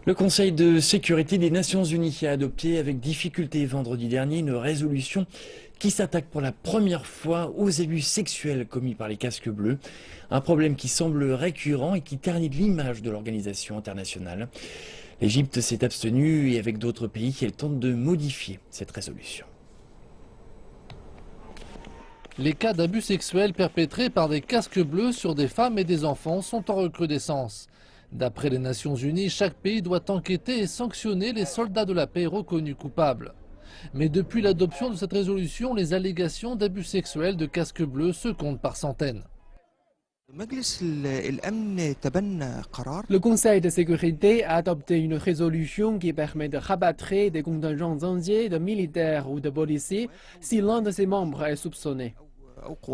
Le Conseil de sécurité des Nations Unies a adopté avec difficulté vendredi dernier une résolution qui s'attaque pour la première fois aux abus sexuels commis par les casques bleus, un problème qui semble récurrent et qui ternit l'image de l'organisation internationale. L'Égypte s'est abstenue et avec d'autres pays, elle tente de modifier cette résolution. Les cas d'abus sexuels perpétrés par des casques bleus sur des femmes et des enfants sont en recrudescence. D'après les Nations Unies, chaque pays doit enquêter et sanctionner les soldats de la paix reconnus coupables. Mais depuis l'adoption de cette résolution, les allégations d'abus sexuels de casques bleus se comptent par centaines. Le Conseil de sécurité a adopté une résolution qui permet de rabattre des contingents entiers de militaires ou de policiers si l'un de ses membres est soupçonné.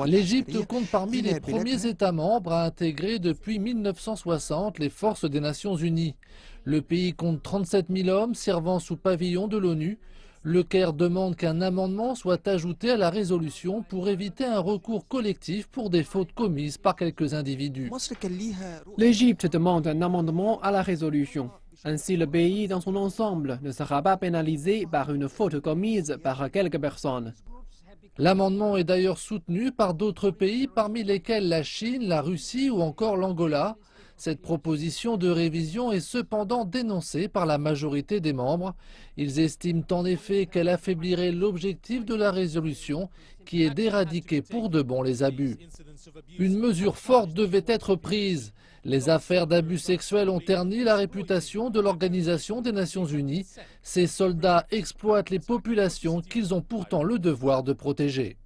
L'Égypte compte parmi les premiers États membres à intégrer depuis 1960 les forces des Nations Unies. Le pays compte 37 000 hommes servant sous pavillon de l'ONU. Le Caire demande qu'un amendement soit ajouté à la résolution pour éviter un recours collectif pour des fautes commises par quelques individus. L'Égypte demande un amendement à la résolution. Ainsi, le pays dans son ensemble ne sera pas pénalisé par une faute commise par quelques personnes. L'amendement est d'ailleurs soutenu par d'autres pays, parmi lesquels la Chine, la Russie ou encore l'Angola. Cette proposition de révision est cependant dénoncée par la majorité des membres. Ils estiment en effet qu'elle affaiblirait l'objectif de la résolution, qui est d'éradiquer pour de bon les abus. Une mesure forte devait être prise. Les affaires d'abus sexuels ont terni la réputation de l'Organisation des Nations Unies. Ces soldats exploitent les populations qu'ils ont pourtant le devoir de protéger.